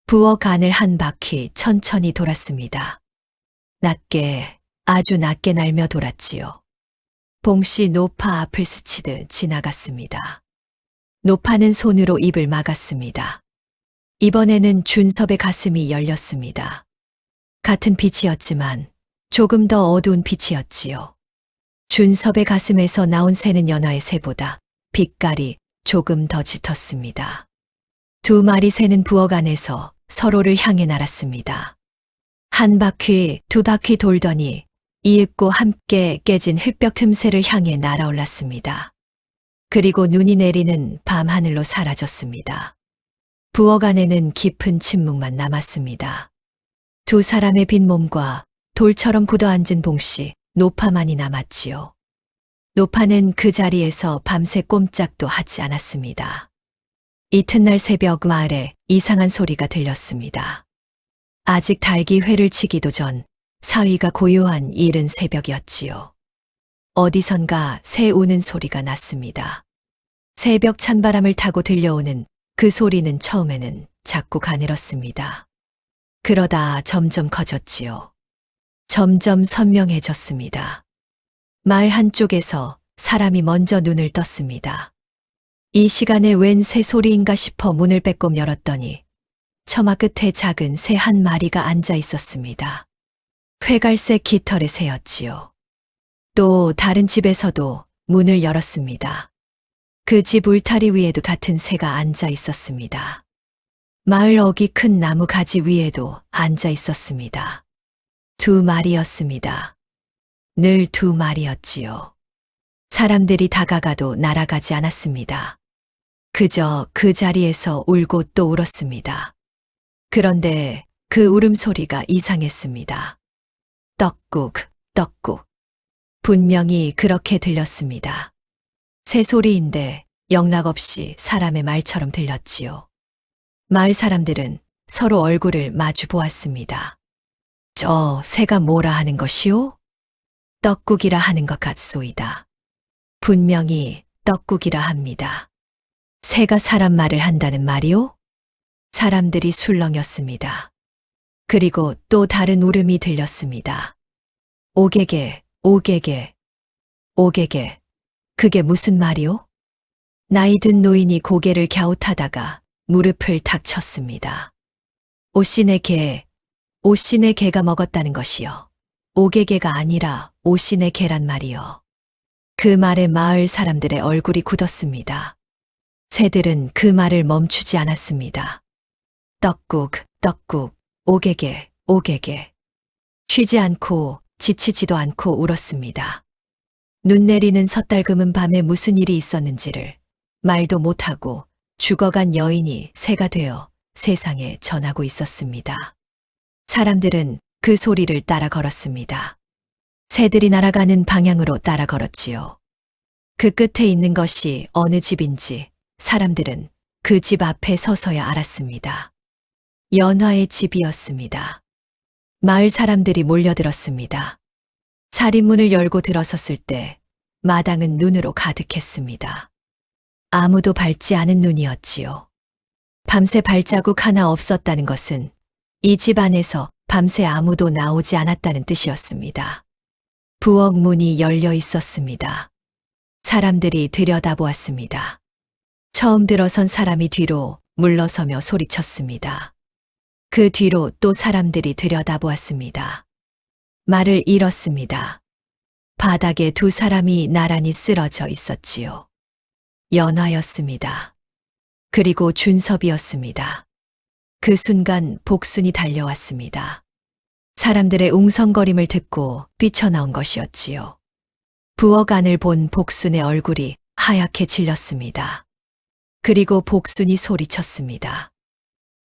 부엌 안을 한 바퀴 천천히 돌았습니다. 낮게, 아주 낮게 날며 돌았지요. 봉씨 노파 앞을 스치듯 지나갔습니다. 노파는 손으로 입을 막았습니다. 이번에는 준섭의 가슴이 열렸습니다. 같은 빛이었지만 조금 더 어두운 빛이었지요. 준섭의 가슴에서 나온 새는 연화의 새보다 빛깔이 조금 더 짙었습니다. 두 마리 새는 부엌 안에서 서로를 향해 날았습니다. 한 바퀴, 두 바퀴 돌더니 이윽고 함께 깨진 흙벽 틈새를 향해 날아올랐습니다. 그리고 눈이 내리는 밤하늘로 사라졌습니다. 부엌 안에는 깊은 침묵만 남았습니다. 두 사람의 빈 몸과 돌처럼 굳어앉은 봉씨, 노파만이 남았지요. 노파는 그 자리에서 밤새 꼼짝도 하지 않았습니다. 이튿날 새벽 마을에 이상한 소리가 들렸습니다. 아직 닭이 회를 치기도 전 사위가 고요한 이른 새벽이었지요. 어디선가 새 우는 소리가 났습니다. 새벽 찬바람을 타고 들려오는 그 소리는 처음에는 작고 가늘었습니다. 그러다 점점 커졌지요. 점점 선명해졌습니다. 마을 한쪽에서 사람이 먼저 눈을 떴습니다. 이 시간에 웬 새 소리인가 싶어 문을 빼꼼 열었더니 처마 끝에 작은 새 한 마리가 앉아 있었습니다. 회갈색 깃털의 새였지요. 또 다른 집에서도 문을 열었습니다. 그 집 울타리 위에도 같은 새가 앉아 있었습니다. 마을 어귀 큰 나무 가지 위에도 앉아 있었습니다. 두 마리였습니다. 늘 두 마리였지요. 사람들이 다가가도 날아가지 않았습니다. 그저 그 자리에서 울고 또 울었습니다. 그런데 그 울음소리가 이상했습니다. 떡국, 떡국. 분명히 그렇게 들렸습니다. 새소리인데 영락없이 사람의 말처럼 들렸지요. 마을 사람들은 서로 얼굴을 마주 보았습니다. 저 새가 뭐라 하는 것이오? 떡국이라 하는 것 같소이다. 분명히 떡국이라 합니다. 새가 사람 말을 한다는 말이오? 사람들이 술렁였습니다. 그리고 또 다른 울음이 들렸습니다. 오게게, 오게게, 오게게. 그게 무슨 말이오? 나이든 노인이 고개를 갸웃하다가 무릎을 탁 쳤습니다. 오씨네 개, 오씨네 개가 먹었다는 것이요. 오게개가 아니라 오씨네 개란 말이요. 그 말에 마을 사람들의 얼굴이 굳었습니다. 새들은 그 말을 멈추지 않았습니다. 떡국, 떡국, 오게게, 오게게. 쉬지 않고 지치지도 않고 울었습니다. 눈 내리는 섣달금은 밤에 무슨 일이 있었는지를 말도 못하고 죽어간 여인이 새가 되어 세상에 전하고 있었습니다. 사람들은 그 소리를 따라 걸었습니다. 새들이 날아가는 방향으로 따라 걸었지요. 그 끝에 있는 것이 어느 집인지 사람들은 그 집 앞에 서서야 알았습니다. 연화의 집이었습니다. 마을 사람들이 몰려들었습니다. 살인문을 열고 들어섰을 때 마당은 눈으로 가득했습니다. 아무도 밟지 않은 눈이었지요. 밤새 발자국 하나 없었다는 것은 이 집 안에서 밤새 아무도 나오지 않았다는 뜻이었습니다. 부엌 문이 열려 있었습니다. 사람들이 들여다보았습니다. 처음 들어선 사람이 뒤로 물러서며 소리쳤습니다. 그 뒤로 또 사람들이 들여다보았습니다. 말을 잃었습니다. 바닥에 두 사람이 나란히 쓰러져 있었지요. 연화였습니다. 그리고 준섭이었습니다. 그 순간 복순이 달려왔습니다. 사람들의 웅성거림을 듣고 뛰쳐나온 것이었지요. 부엌 안을 본 복순의 얼굴이 하얗게 질렸습니다. 그리고 복순이 소리쳤습니다.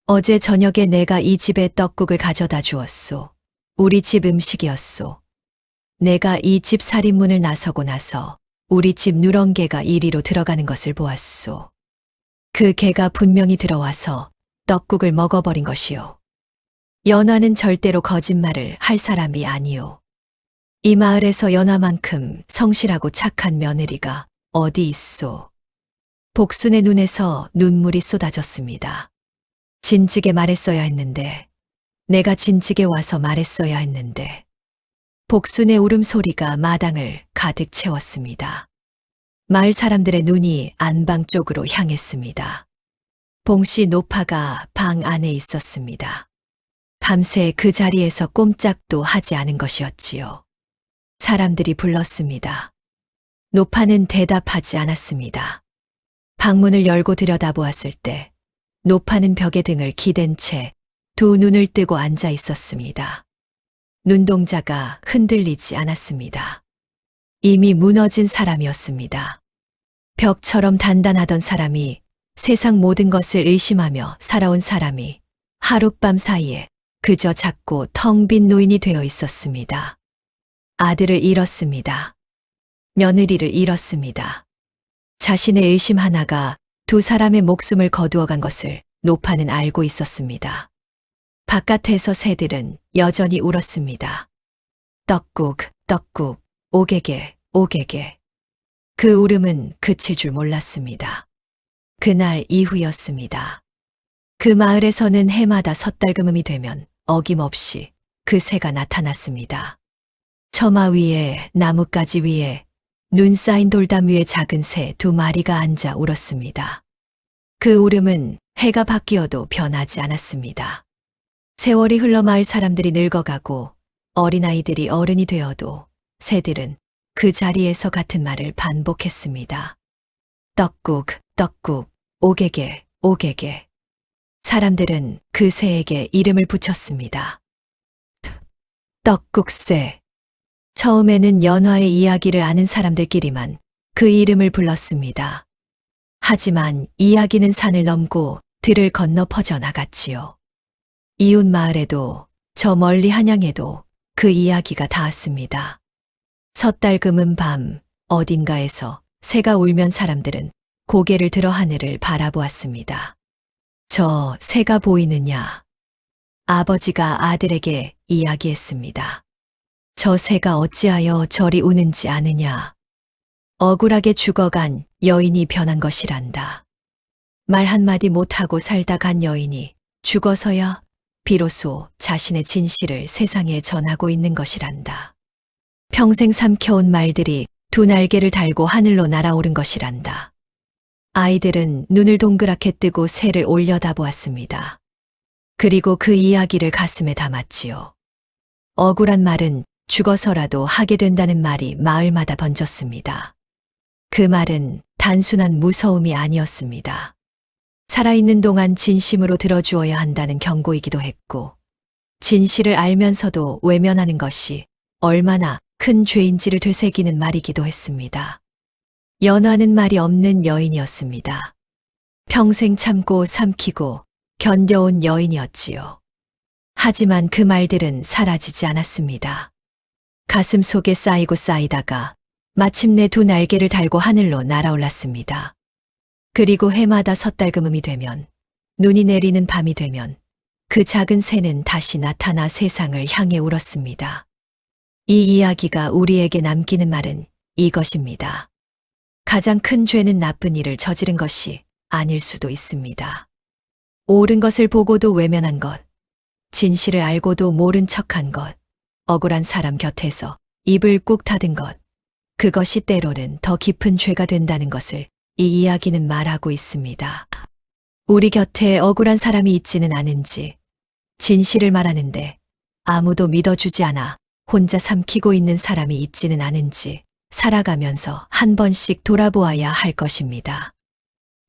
어제 저녁에 내가 이 집에 떡국을 가져다 주었소. 우리 집 음식이었소. 내가 이 집 살인문을 나서고 나서 우리 집 누렁개가 이리로 들어가는 것을 보았소. 그 개가 분명히 들어와서 떡국을 먹어버린 것이요. 연화는 절대로 거짓말을 할 사람이 아니요. 이 마을에서 연화만큼 성실하고 착한 며느리가 어디 있소. 복순의 눈에서 눈물이 쏟아졌습니다. 진즉에 말했어야 했는데, 내가 진즉에 와서 말했어야 했는데. 복순의 울음소리가 마당을 가득 채웠습니다. 마을 사람들의 눈이 안방 쪽으로 향했습니다. 봉씨 노파가 방 안에 있었습니다. 밤새 그 자리에서 꼼짝도 하지 않은 것이었지요. 사람들이 불렀습니다. 노파는 대답하지 않았습니다. 방문을 열고 들여다보았을 때 노파는 벽에 등을 기댄 채 두 눈을 뜨고 앉아 있었습니다. 눈동자가 흔들리지 않았습니다. 이미 무너진 사람이었습니다. 벽처럼 단단하던 사람이, 세상 모든 것을 의심하며 살아온 사람이 하룻밤 사이에 그저 작고 텅 빈 노인이 되어 있었습니다. 아들을 잃었습니다. 며느리를 잃었습니다. 자신의 의심 하나가 두 사람의 목숨을 거두어간 것을 노파는 알고 있었습니다. 바깥에서 새들은 여전히 울었습니다. 떡국, 떡국, 오게게, 오게게. 그 울음은 그칠 줄 몰랐습니다. 그날 이후였습니다. 그 마을에서는 해마다 섣달금음이 되면 어김없이 그 새가 나타났습니다. 처마 위에, 나뭇가지 위에, 눈 쌓인 돌담 위에 작은 새 두 마리가 앉아 울었습니다. 그 울음은 해가 바뀌어도 변하지 않았습니다. 세월이 흘러 마을 사람들이 늙어가고 어린아이들이 어른이 되어도 새들은 그 자리에서 같은 말을 반복했습니다. 떡국, 떡국, 오게게, 오게게. 사람들은 그 새에게 이름을 붙였습니다. 떡국새. 처음에는 연화의 이야기를 아는 사람들끼리만 그 이름을 불렀습니다. 하지만 이야기는 산을 넘고 들을 건너 퍼져나갔지요. 이웃 마을에도 저 멀리 한양에도 그 이야기가 닿았습니다. 섣달금은 밤 어딘가에서 새가 울면 사람들은 고개를 들어 하늘을 바라보았습니다. 저 새가 보이느냐? 아버지가 아들에게 이야기했습니다. 저 새가 어찌하여 저리 우는지 아느냐? 억울하게 죽어간 여인이 변한 것이란다. 말 한마디 못하고 살다 간 여인이 죽어서야 비로소 자신의 진실을 세상에 전하고 있는 것이란다. 평생 삼켜온 말들이 두 날개를 달고 하늘로 날아오른 것이란다. 아이들은 눈을 동그랗게 뜨고 새를 올려다보았습니다. 그리고 그 이야기를 가슴에 담았지요. 억울한 말은 죽어서라도 하게 된다는 말이 마을마다 번졌습니다. 그 말은 단순한 무서움이 아니었습니다. 살아있는 동안 진심으로 들어주어야 한다는 경고이기도 했고, 진실을 알면서도 외면하는 것이 얼마나 큰 죄인지를 되새기는 말이기도 했습니다. 연화는 말이 없는 여인이었습니다. 평생 참고 삼키고 견뎌온 여인이었지요. 하지만 그 말들은 사라지지 않았습니다. 가슴 속에 쌓이고 쌓이다가 마침내 두 날개를 달고 하늘로 날아올랐습니다. 그리고 해마다 섣달금음이 되면, 눈이 내리는 밤이 되면 그 작은 새는 다시 나타나 세상을 향해 울었습니다. 이 이야기가 우리에게 남기는 말은 이것입니다. 가장 큰 죄는 나쁜 일을 저지른 것이 아닐 수도 있습니다. 옳은 것을 보고도 외면한 것, 진실을 알고도 모른 척한 것, 억울한 사람 곁에서 입을 꾹 닫은 것, 그것이 때로는 더 깊은 죄가 된다는 것을 이 이야기는 말하고 있습니다. 우리 곁에 억울한 사람이 있지는 않은지, 진실을 말하는데 아무도 믿어주지 않아 혼자 삼키고 있는 사람이 있지는 않은지 살아가면서 한 번씩 돌아보아야 할 것입니다.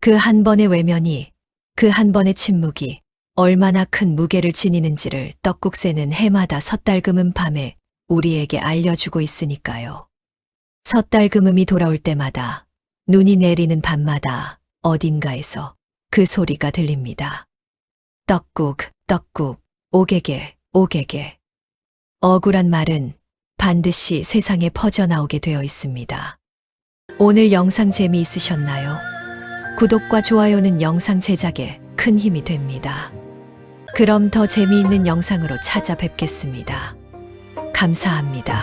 그 한 번의 외면이, 그 한 번의 침묵이 얼마나 큰 무게를 지니는지를 떡국새는 해마다 섣달금음 밤에 우리에게 알려주고 있으니까요. 섣달금음이 돌아올 때마다, 눈이 내리는 밤마다 어딘가에서 그 소리가 들립니다. 떡국, 떡국, 오개개, 오개개. 억울한 말은 반드시 세상에 퍼져나오게 되어 있습니다. 오늘 영상 재미있으셨나요? 구독과 좋아요는 영상 제작에 큰 힘이 됩니다. 그럼 더 재미있는 영상으로 찾아뵙겠습니다. 감사합니다.